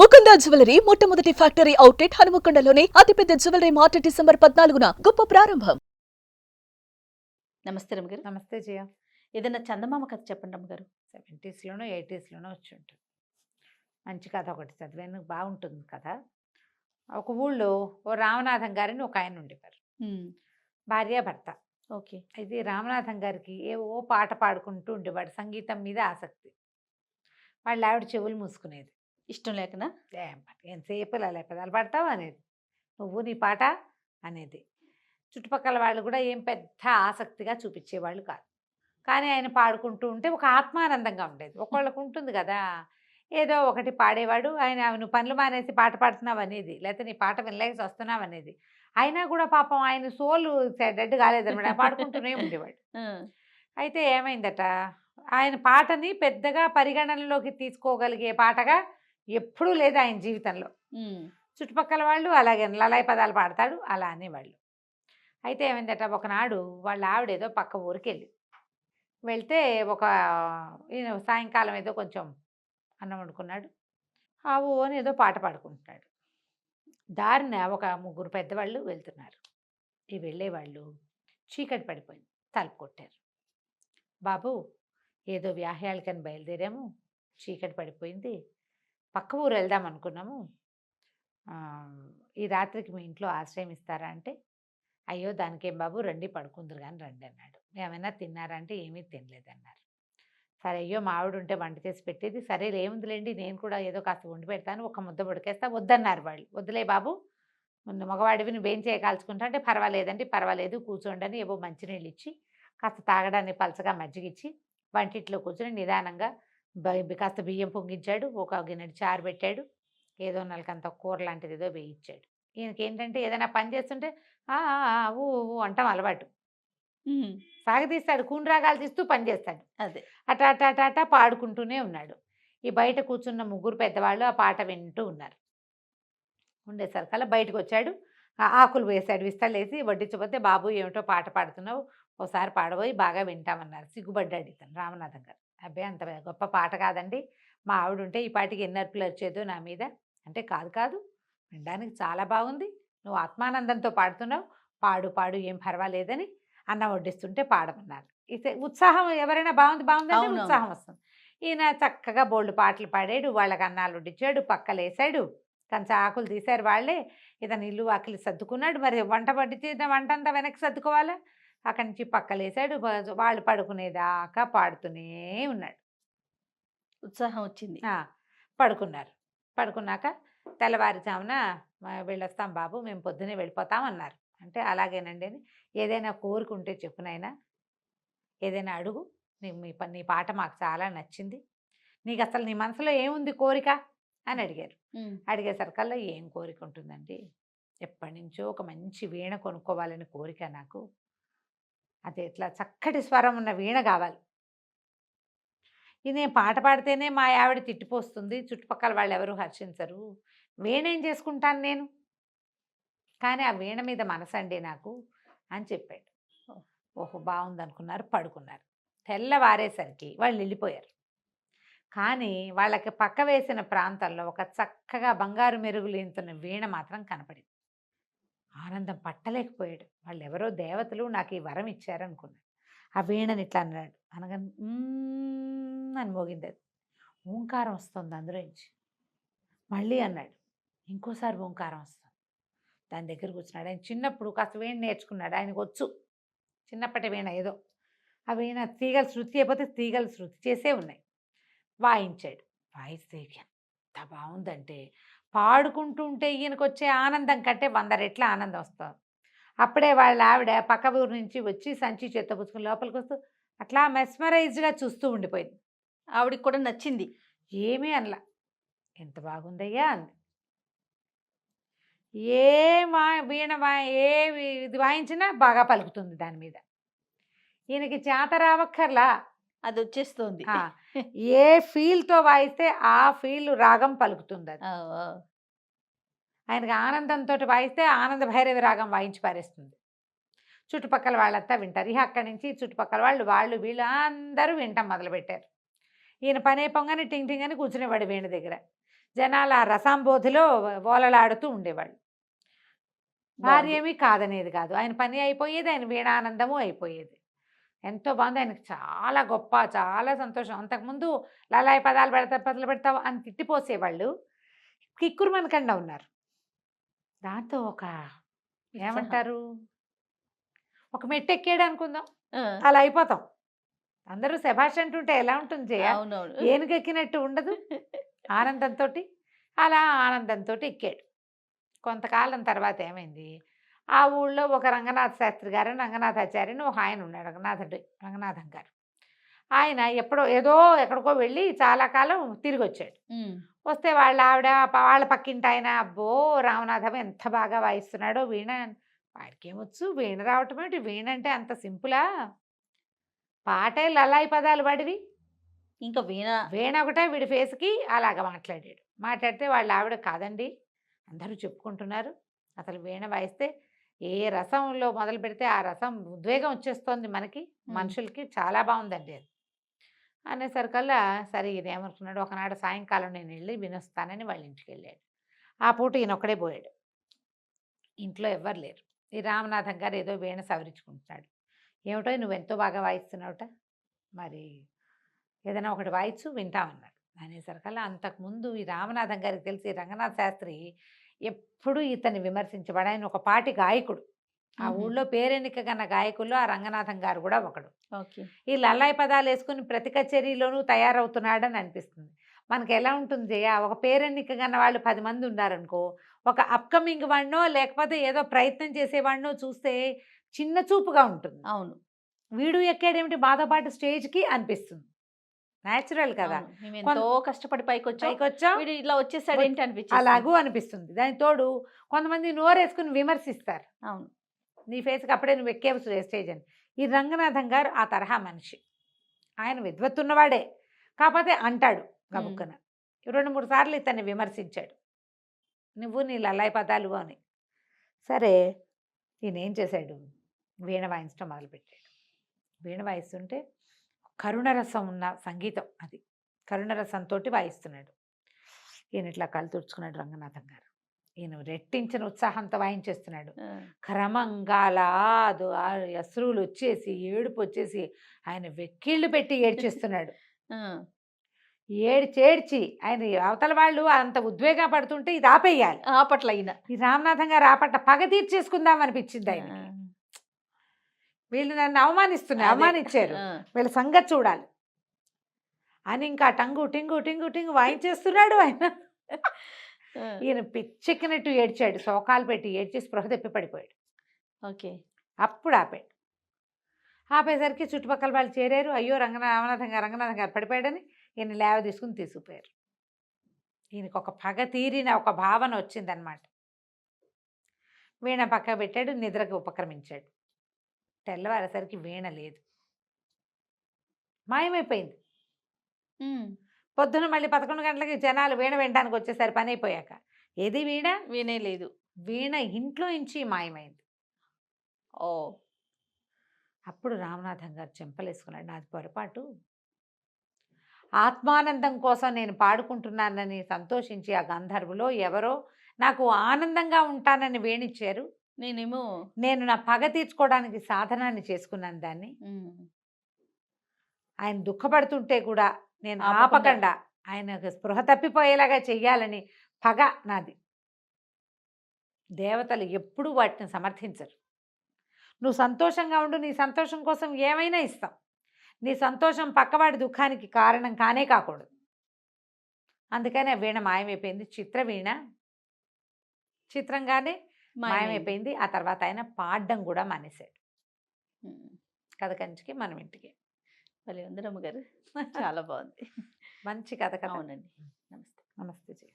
Mukunda jewellery మొట్టమొదటి factory outlet హనుమకొండలోనే అతిపెద్ద jewellery mart December 14న గొప్ప ప్రారంభం. నమస్తే రమ్మగారు. నమస్తే జయ. ఏదైనా చందమామ కథ చెప్పండి రమ్మగారు. 70స్లోనో 80స్లోనో వచ్చి ఉంటుంది. మంచి కథ ఒకటి చదివాను, బాగుంటుంది కథ. ఒక ఊళ్ళో ఓ రామనాథం గారిని ఒక ఆయన ఉండేవారు, భార్య భర్త. ఓకే. అయితే రామనాథం గారికి ఏవో పాట పాడుకుంటూ ఉండేవాడు, సంగీతం మీద ఆసక్తి. వాళ్ళ ఆవిడ చెవులు మూసుకునేది. ఇష్టం లేకనా? ఎంతసేపు ఇలా పెదాలు పాడతావు అనేది, నువ్వు నీ పాట అనేది. చుట్టుపక్కల వాళ్ళు కూడా ఏం పెద్ద ఆసక్తిగా చూపించేవాళ్ళు కాదు. కానీ ఆయన పాడుకుంటూ ఉంటే ఒక ఆత్మానందంగా ఉండేది. ఒకళ్ళకు ఉంటుంది కదా, ఏదో ఒకటి పాడేవాడు. ఆయన నువ్వు పనులు మానేసి పాట పాడుతున్నావు అనేది, లేకపోతే నీ పాట వినలేక వస్తున్నావు అనేది. అయినా కూడా పాపం ఆయన సోలు డెడ్ కాలేదన్నమాట, పాడుకుంటూనే ఉండేవాడు. అయితే ఏమైందట, ఆయన పాటని పెద్దగా పరిగణనలోకి తీసుకోగలిగే పాటగా ఎప్పుడూ లేదు ఆయన జీవితంలో. చుట్టుపక్కల వాళ్ళు అలాగే లలాయి పదాలు పాడతాడు అలా అనేవాళ్ళు. అయితే ఏమైందట, ఒకనాడు వాళ్ళ ఆవిడేదో పక్క ఊరికి వెళ్తే ఒక సాయంకాలం ఏదో కొంచెం అన్నం వండుకున్నాడు, ఆవు అని ఏదో పాట పాడుకుంటున్నాడు. దారిన ఒక ముగ్గురు పెద్దవాళ్ళు వెళ్తున్నారు. ఈ వెళ్ళేవాళ్ళు చీకటి పడిపోయింది, తలుపు కొట్టారు. బాబు, ఏదో వ్యాహ్యాలకని బయలుదేరాము, చీకటి పడిపోయింది, పక్క ఊరు వెళ్దాం అనుకున్నాము, ఈ రాత్రికి మీ ఇంట్లో ఆశ్రయం ఇస్తారా అంటే, అయ్యో దానికేం బాబు, రండి పడుకుందరు కానీ రండి అన్నాడు. ఏమైనా తిన్నారా అంటే ఏమీ తినలేదన్నారు. సరే, అయ్యో మా ఆవిడ ఉంటే వంట చేసి పెట్టేది, సరే ఏముందిలేండి నేను కూడా ఏదో కాస్త వండి పెడతాను, ఒక ముద్ద ఉడికేస్తా, వద్దన్నారు వాళ్ళు. వద్దులే బాబు, ముందు మగవాడివి నువ్వేం చేయకాల్చుకుంటా అంటే, పర్వాలేదండి పర్వాలేదు కూర్చోండి అని ఏవో మంచినీళ్ళు ఇచ్చి, కాస్త తాగడానికి పలసగా మజ్జిగిచ్చి, వంటిట్లో కూర్చొని నిదానంగా కాస్త బియ్యం పొంగించాడు, ఒక గిన్నెడు చారు పెట్టాడు, ఏదో నలకంత కూర లాంటిది ఏదో వేయించాడు. ఈయనకి ఏంటంటే ఏదైనా పని చేస్తుంటే ఊ ఊ అంటాం అలవాటు. సాగదీస్తాడు, కూనరాగాలు తీస్తూ పని చేస్తాడు. అదే అటా అటా అటా అటా పాడుకుంటూనే ఉన్నాడు. ఈ బయట కూర్చున్న ముగ్గురు పెద్దవాళ్ళు ఆ పాట వింటూ ఉన్నారు. ఉండేసరికల్లా బయటకు వచ్చాడు, ఆకులు వేశాడు, విస్తలేసి వడ్డించబోతే, బాబు ఏమిటో పాట పాడుతున్నావు, ఓసారి పాడబోయి బాగా వింటామన్నారు. సిగ్గుపడ్డాడు ఇతను రామనాథం గారు. అబ్బాయి అంత గొప్ప పాట కాదండి, మా ఆవిడ ఉంటే ఈ పాటికి ఎన్ని అర్పులు వచ్చేదో నా మీద అంటే, కాదు కాదు వినడానికి చాలా బాగుంది, నువ్వు ఆత్మానందంతో పాడుతున్నావు, పాడు పాడు ఏం పర్వాలేదని అన్నం వడ్డిస్తుంటే పాడమన్నారు. ఇది ఉత్సాహం, ఎవరైనా బాగుంది బాగుంది అంటే ఉత్సాహం వస్తుంది. ఈయన చక్కగా బోల్డ్ పాటలు పాడాడు, వాళ్ళకి అన్నాలు వడ్డించాడు, పక్కలేసాడు, కంచా ఆకులు తీశారు వాళ్ళే. ఇతను ఇల్లు ఆకులు సర్దుకున్నాడు. మరి వంట వడ్డితే వంట అంతా వెనక్కి సర్దుకోవాలా, అక్కడి నుంచి పక్కలేసాడు. వాళ్ళు పడుకునేదాకా పాడుతూనే ఉన్నాడు. ఉత్సాహం వచ్చింది. పడుకున్నారు. పడుకున్నాక తెల్లవారుజామున వెళ్ళొస్తాం బాబు, మేము పొద్దునే వెళ్ళిపోతాం అన్నారు. అంటే అలాగేనండి అని, ఏదైనా కోరుకుంటే చెప్పునైనా, ఏదైనా అడుగు, నీ పాట మాకు చాలా నచ్చింది, నీకు అసలు నీ మనసులో ఏముంది కోరిక అని అడిగారు. అడిగేసరికల్లా ఏం కోరిక ఉంటుందండి, ఎప్పటి నుంచో ఒక మంచి వీణ కొనుక్కోవాలని కోరిక నాకు, అది ఎట్లా చక్కటి స్వరం ఉన్న వీణ కావాలి, ఇది నేను పాట పాడితేనే మా ఆవిడ తిట్టిపోస్తుంది, చుట్టుపక్కల వాళ్ళు ఎవరు హర్షించరు, వీణ ఏం చేసుకుంటాను నేను, కానీ ఆ వీణ మీద మనసండి నాకు అని చెప్పాడు. ఓహో బాగుందనుకున్నారు, పడుకున్నారు. తెల్లవారేసరికి వాళ్ళు వెళ్ళిపోయారు. కానీ వాళ్ళకి పక్క వేసిన ప్రాంతంలో ఒక చక్కగా బంగారు మెరుగులేంతున్న వీణ మాత్రం కనపడింది. ఆనందం పట్టలేకపోయాడు. వాళ్ళు ఎవరో దేవతలు నాకు ఈ వరం ఇచ్చారనుకున్నాడు. ఆ వీణని ఇట్లా అన్నాడు, అనగా అని మోగింది. అది ఓంకారం వస్తుంది అందులోంచి. మళ్ళీ అన్నాడు, ఇంకోసారి ఓంకారం వస్తుంది. దాని దగ్గర కూర్చున్నాడు. ఆయన చిన్నప్పుడు కాస్త వీణ నేర్చుకున్నాడు, ఆయనకు వచ్చు చిన్నప్పటి వీణ ఏదో. ఆ వీణ తీగలు శృతి అయిపోతే తీగలు శృతి చేసే ఉన్నాయి. వాయించాడు. వాయిస్తే ఎంత బాగుందంటే, పాడుకుంటూ ఉంటే ఈయనకు వచ్చే ఆనందం కంటే 100 రెట్ల ఆనందం వస్తుంది. అప్పుడే వాళ్ళ ఆవిడ పక్క ఊరు నుంచి వచ్చి సంచి చేత్తో పుచ్చుకుని లోపలికి వస్తూ అట్లా మెస్మరైజ్డ్గా చూస్తూ ఉండిపోయింది. ఆవిడికి కూడా నచ్చింది. ఏమీ అనలా, ఎంత బాగుందయ్యా అంది. ఏ వీణ ఏ ఇది వాయించినా బాగా పలుకుతుంది దాని మీద. ఈయనకి చేత రావక్కర్లా, అది వచ్చేస్తుంది. ఏ ఫీల్తో వాయిస్తే ఆ ఫీల్ రాగం పలుకుతుంది. అది ఆయనకి ఆనందంతో వాయిస్తే ఆనంద భైరవి రాగం వాయించి పారేస్తుంది. చుట్టుపక్కల వాళ్ళంతా వింటారు. ఇక అక్కడి నుంచి చుట్టుపక్కల వాళ్ళు వీళ్ళు అందరూ వింటాం మొదలుపెట్టారు. ఈయన పనే పొంగని టింగ్ టింగ్ అని కూర్చునేవాడు వీణ దగ్గర. జనాలు ఆ రసాంబోధిలో ఓలలాడుతూ ఉండేవాళ్ళు. భార్య ఏమీ కాదనేది కాదు, ఆయన పని అయిపోయేది, ఆయన వీణానందము అయిపోయేది. ఎంతో బాగుంది, ఆయనకు చాలా గొప్ప, చాలా సంతోషం. అంతకుముందు లలాయి పదాలు పెడతావు అని తిట్టిపోసేవాళ్ళు, కిక్కురు మనకండా ఉన్నారు. దాంతో ఒక ఏమంటారు, ఒక మెట్టు ఎక్కాడు అనుకుందాం, ఆ, అలా అయిపోతాం. అందరూ శభాష్ అంటుంటే ఎలా ఉంటుంది జయ, అవునవును. ఏనుగెక్కినట్టు ఉండదు. ఆనందంతో అలా ఆనందంతో ఎక్కాడు. కొంతకాలం తర్వాత ఏమైంది, ఆ ఊళ్ళో ఒక రంగనాథ శాస్త్రి గారు, రంగనాథాచార్య అని ఒక ఆయన ఉన్నాడు, రంగనాథం గారు. ఆయన ఏదో ఎక్కడికో వెళ్ళి చాలా కాలం తిరిగి వచ్చాడు. ఉమ్, వస్తే వాళ్ళ ఆవిడ, వాళ్ళ పక్కింటి ఆయన, అబ్బో రామనాథం ఎంత బాగా వాయిస్తున్నాడో వీణ, వాడికి ఏమొచ్చు వీణ రావటం ఏమిటి, వీణ అంటే అంత సింపులా, పాటే లలాయి పదాలు వాడివి, ఇంకా వీణ ఒకటే వీడి ఫేస్కి అలాగ మాట్లాడాడు. మాట్లాడితే వాళ్ళ ఆవిడ, కాదండి అందరూ చెప్పుకుంటున్నారు, అసలు వీణ వాయిస్తే ఏ రసంలో మొదలు పెడితే ఆ రసం ఉద్వేగం వచ్చేస్తోంది మనకి, మనుషులకి, చాలా బాగుందండి అది అనేసరికల్లా, సరే ఈయన ఏమనుకున్నాడు, ఒకనాడు సాయంకాలం నేను వెళ్ళి వినొస్తానని వాళ్ళ ఇంటికి వెళ్ళాడు. ఆ పూట ఈయన ఒక్కడే పోయాడు, ఇంట్లో ఎవ్వరు లేరు. ఈ రామనాథం గారు ఏదో వీణ సవరించుకుంటున్నాడు. ఏమిటో నువ్వెంతో బాగా వాయిస్తున్నావుట, మరి ఏదైనా ఒకటి వాయిచ్చు వింటామన్నాడు. అనేసరికల్లా అంతకుముందు ఈ రామనాథం గారికి తెలిసి రంగనాథ శాస్త్రి ఎప్పుడూ ఇతన్ని విమర్శించబడి, ఆయన ఒక పాటి గాయకుడు, ఆ ఊళ్ళో పేరెన్నిక గన్న గాయకుల్లో ఆ రంగనాథం గారు కూడా ఒకడు. ఓకే. ఈ లల్లాయి పదాలు వేసుకుని ప్రతి కచేరీలోనూ తయారవుతున్నాడని అనిపిస్తుంది. మనకి ఎలా ఉంటుంది జయ, ఒక పేరెన్నిక గన్న వాళ్ళు 10 మంది ఉన్నారనుకో, ఒక అప్కమింగ్ వాడినో లేకపోతే ఏదో ప్రయత్నం చేసేవాడినో చూస్తే చిన్న చూపుగా ఉంటుంది. అవును, వీడు ఎక్కాడేమిటి మాతో పాటు స్టేజ్కి అనిపిస్తుంది. న్యాచురల్ కదా, అవును. మేము ఎంతో కష్టపడి పైకొచ్చాం, పైకొచ్చాం వీడు ఇలా వచ్చేసాడు ఏంటి అనిపించింది. అలాగూ అనిపిస్తుంది. దాని తోడు కొంతమంది నోరేసుకుని విమర్శిస్తారు, అవును. నీ ఫేస్కి అప్పుడే నువ్వు ఎక్కేవు స్టేజ్ అని. ఈ రంగనాథం గారు ఆ తరహా మనిషి, ఆయన విద్వత్తున్నవాడే, కాకపోతే అంటాడు గబుక్కన. 2-3 సార్లు ఇతన్ని విమర్శించాడు, నువ్వు నీ లలాయి పదాలు అని. సరే ఈయన ఏం చేశాడు, వీణ వాయించడం మొదలుపెట్టాడు. వీణ వాయిస్తుంటే కరుణరసం ఉన్న సంగీతం, అది కరుణరసంతో వాయిస్తున్నాడు. ఈయన ఇట్లా కళ్ళు తుడుచుకున్నాడు రంగనాథం గారు. ఈయన రెట్టించిన ఉత్సాహంతో వాయించేస్తున్నాడు. క్రమంగా లాదు అశ్రువులు వచ్చేసి, ఏడుపు వచ్చేసి, ఆయన వెక్కిళ్ళు పెట్టి ఏడ్చేస్తున్నాడు. ఏడ్చి ఆయన అవతల వాళ్ళు అంత ఉద్వేగం పడుతుంటే ఇది ఆపేయాలి. ఆపట్ల అయినా ఈ రామనాథం గారు ఆపట్ల పగ తీర్చేసుకుందాం అనిపించింది ఆయనకి. వీళ్ళు నన్ను అవమానించారు, వీళ్ళ సంగతి చూడాలి అని ఇంకా టంగు టింగు టింగు టింగు వాయించేస్తున్నాడు ఆయన. ఈయన పిచ్చెక్కినట్టు ఏడ్చాడు, శోకాలు పెట్టి ఏడ్చి స్పృహ తెప్పి పడిపోయాడు. ఓకే. అప్పుడు ఆపాడు. ఆపేసరికి చుట్టుపక్కల వాళ్ళు చేరారు, అయ్యో రంగనాథం గారు పడిపోయాడని ఈయన లేవ తీసుకుపోయారు. ఈయనకు ఒక పగ తీరిన ఒక భావన వచ్చిందనమాట. వీణ పక్క పెట్టాడు, నిద్రకు ఉపక్రమించాడు. తెల్లవారేసరికి వీణ లేదు, మాయమైపోయింది. పొద్దున మళ్ళీ 11 గంటలకి జనాలు వీణ వినడానికి వచ్చేసరి పని అయిపోయాక, ఏది వీణ, వినే లేదు. వీణ ఇంట్లో నుంచి మాయమైంది. ఓ, అప్పుడు రామనాథం గారు చెంపలేసుకున్నాడు, నాది పొరపాటు, ఆత్మానందం కోసం నేను పాడుకుంటున్నానని సంతోషించి ఆ గంధర్వులో ఎవరో నాకు ఆనందంగా ఉంటానని వేణిచ్చారు, నేను నా పగ తీర్చుకోవడానికి సాధనాన్ని చేసుకున్నాను దాన్ని. ఆయన దుఃఖపడుతుంటే కూడా నేను ఆపకుండా ఆయన స్పృహ తప్పిపోయేలాగా చెయ్యాలని పగ నాది. దేవతలు ఎప్పుడూ వాటిని సమర్థించరు. నువ్వు సంతోషంగా ఉండు, నీ సంతోషం కోసం ఏమైనా ఇస్తాం, నీ సంతోషం పక్కవాడి దుఃఖానికి కారణం కానే కాకూడదు. అందుకని ఆ వీణ మాయమైపోయింది. చిత్రవీణ చిత్రంగానే మాయమైపోయింది. ఆ తర్వాత ఆయన పాడడం కూడా మానేశాడు. కథ కంచికి మనం ఇంటికి. భలే ఉంది రమ్మగారు, చాలా బాగుంది, మంచి కథ కదా. అవునండి. నమస్తే. నమస్తే.